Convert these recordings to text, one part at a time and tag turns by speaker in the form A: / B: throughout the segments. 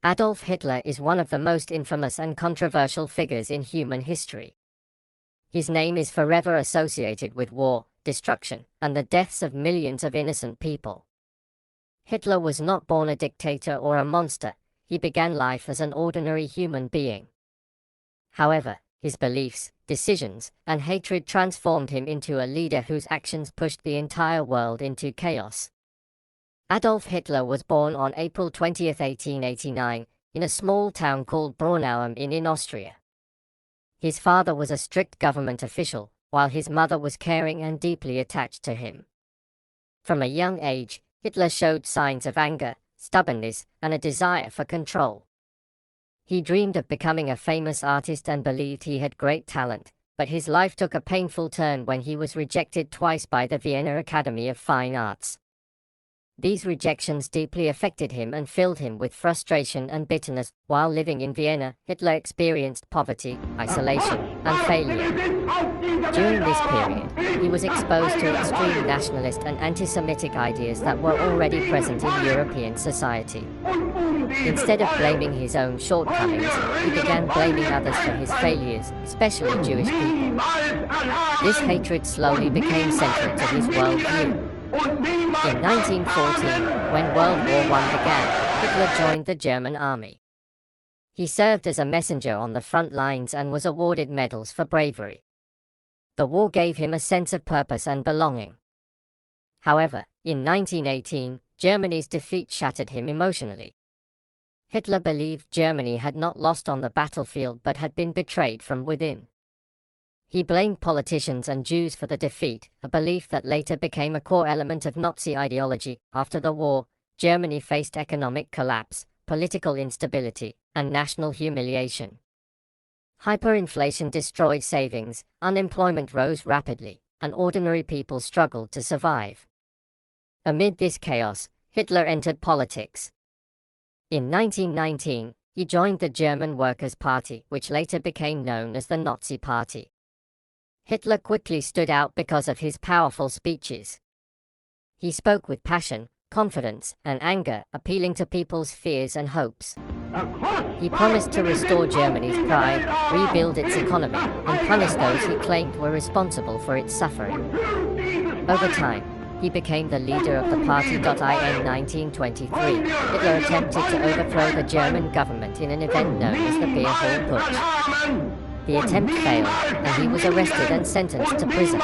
A: Adolf Hitler is one of the most infamous and controversial figures in human history. His name is forever associated with war, destruction, and the deaths of millions of innocent people. Hitler was not born a dictator or a monster. He began life as an ordinary human being. However, his beliefs, decisions, and hatred transformed him into a leader whose actions pushed the entire world into chaos. Adolf Hitler was born on April 20, 1889, in a small town called Braunau in Austria. His father was a strict government official, while his mother was caring and deeply attached to him. From a young age, Hitler showed signs of anger, stubbornness, and a desire for control. He dreamed of becoming a famous artist and believed he had great talent, but his life took a painful turn when he was rejected twice by the Vienna Academy of Fine Arts. These rejections deeply affected him and filled him with frustration and bitterness. While living in Vienna, Hitler experienced poverty, isolation, and failure. During this period, he was exposed to extreme nationalist and anti-Semitic ideas that were already present in European society. Instead of blaming his own shortcomings, he began blaming others for his failures, especially Jewish people. This hatred slowly became central to his worldview. In 1914, when World War I began, Hitler joined the German army. He served as a messenger on the front lines and was awarded medals for bravery. The war gave him a sense of purpose and belonging. However, in 1918, Germany's defeat shattered him emotionally. Hitler believed Germany had not lost on the battlefield but had been betrayed from within. He blamed politicians and Jews for the defeat, a belief that later became a core element of Nazi ideology. After the war, Germany faced economic collapse, political instability, and national humiliation. Hyperinflation destroyed savings, unemployment rose rapidly, and ordinary people struggled to survive. Amid this chaos, Hitler entered politics. In 1919, he joined the German Workers' Party, which later became known as the Nazi Party. Hitler quickly stood out because of his powerful speeches. He spoke with passion, confidence, and anger, appealing to people's fears and hopes. He promised to restore Germany's pride, rebuild its economy, and punish those he claimed were responsible for its suffering. Over time, he became the leader of the party. In 1923, Hitler attempted to overthrow the German government in an event known as the Beer Hall Putsch. The attempt failed, and he was arrested and sentenced to prison.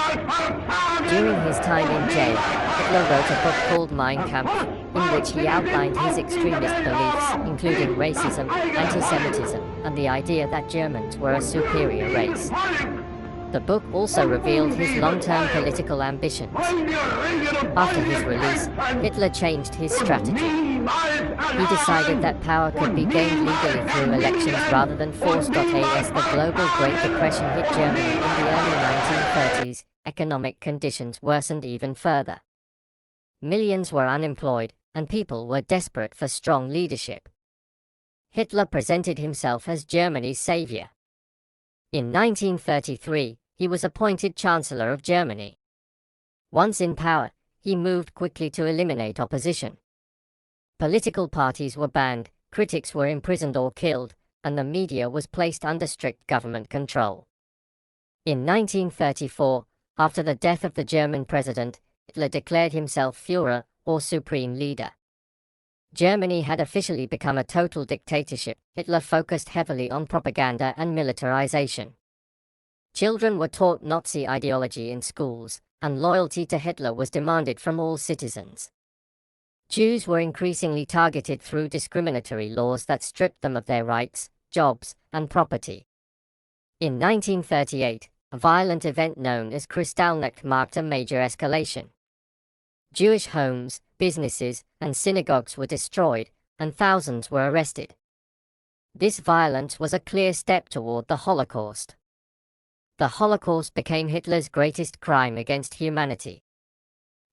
A: During his time in jail, Hitler wrote a book called Mein Kampf, in which he outlined his extremist beliefs, including racism, anti-Semitism, and the idea that Germans were a superior race. The book also revealed his long-term political ambitions. After his release, Hitler changed his strategy. He decided that power could be gained legally through elections rather than force. As the global Great Depression hit Germany in the early 1930s, economic conditions worsened even further. Millions were unemployed, and people were desperate for strong leadership. Hitler presented himself as Germany's savior. In 1933, he was appointed Chancellor of Germany. Once in power, he moved quickly to eliminate opposition. Political parties were banned, critics were imprisoned or killed, and the media was placed under strict government control. In 1934, after the death of the German president, Hitler declared himself Führer, or Supreme Leader. Germany had officially become a total dictatorship. Hitler focused heavily on propaganda and militarization. Children were taught Nazi ideology in schools, and loyalty to Hitler was demanded from all citizens. Jews were increasingly targeted through discriminatory laws that stripped them of their rights, jobs, and property. In 1938, a violent event known as Kristallnacht marked a major escalation. Jewish homes, businesses, and synagogues were destroyed, and thousands were arrested. This violence was a clear step toward the Holocaust. The Holocaust became Hitler's greatest crime against humanity.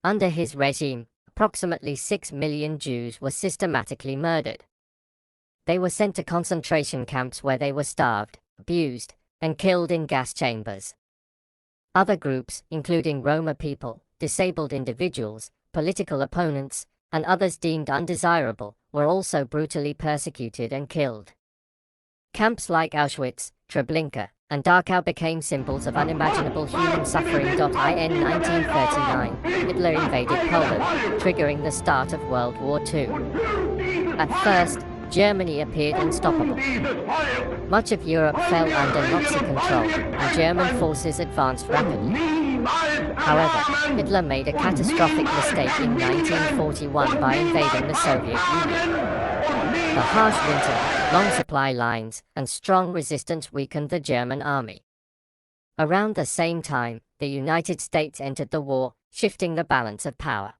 A: Under his regime, approximately 6 million Jews were systematically murdered. They were sent to concentration camps where they were starved, abused, and killed in gas chambers. Other groups, including Roma people, disabled individuals, political opponents, and others deemed undesirable, were also brutally persecuted and killed. Camps like Auschwitz, Treblinka, and Dachau became symbols of unimaginable human suffering. In 1939, Hitler invaded Poland, triggering the start of World War II. At first, Germany appeared unstoppable. Much of Europe fell under Nazi control, and German forces advanced rapidly. However, Hitler made a catastrophic mistake in 1941 by invading the Soviet Union. The harsh winter, long supply lines, and strong resistance weakened the German army. Around the same time, the United States entered the war, shifting the balance of power.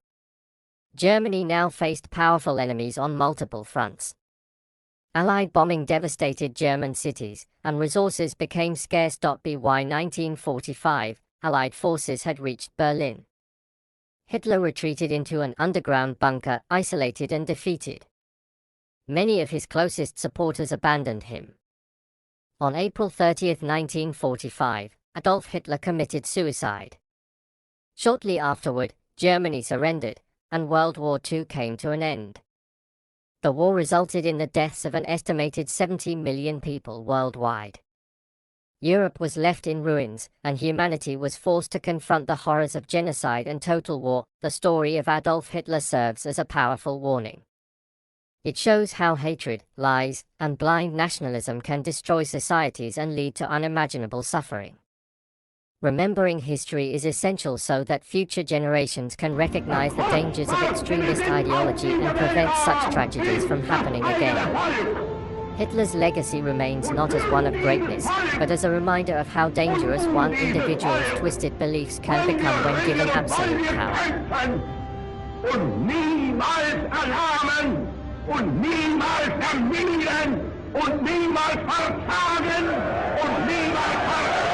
A: Germany now faced powerful enemies on multiple fronts. Allied bombing devastated German cities, and resources became scarce. By 1945, Allied forces had reached Berlin. Hitler retreated into an underground bunker, isolated and defeated. Many of his closest supporters abandoned him. On April 30, 1945, Adolf Hitler committed suicide. Shortly afterward, Germany surrendered, and World War II came to an end. The war resulted in the deaths of an estimated 70 million people worldwide. Europe was left in ruins, and humanity was forced to confront the horrors of genocide and total war. The story of Adolf Hitler serves as a powerful warning. It shows how hatred, lies, and blind nationalism can destroy societies and lead to unimaginable suffering. Remembering history is essential so that future generations can recognize the dangers of extremist ideology and prevent such tragedies from happening again. Hitler's legacy remains not as one of greatness, but as a reminder of how dangerous one individual's twisted beliefs can become when given absolute power.
B: Und niemals erlahmen, und niemals ermüden, und niemals verzagen, und niemals verzagen.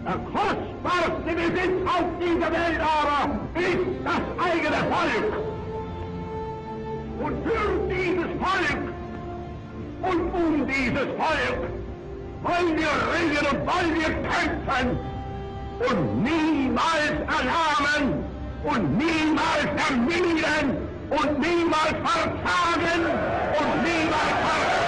B: Der kostbarste Besitz auf dieser Welt aber ist das eigene Volk. Und für dieses Volk und dieses Volk wollen wir ringen und wollen wir kämpfen und niemals erlahmen und niemals ermüden und niemals verzagen und niemals verzagen.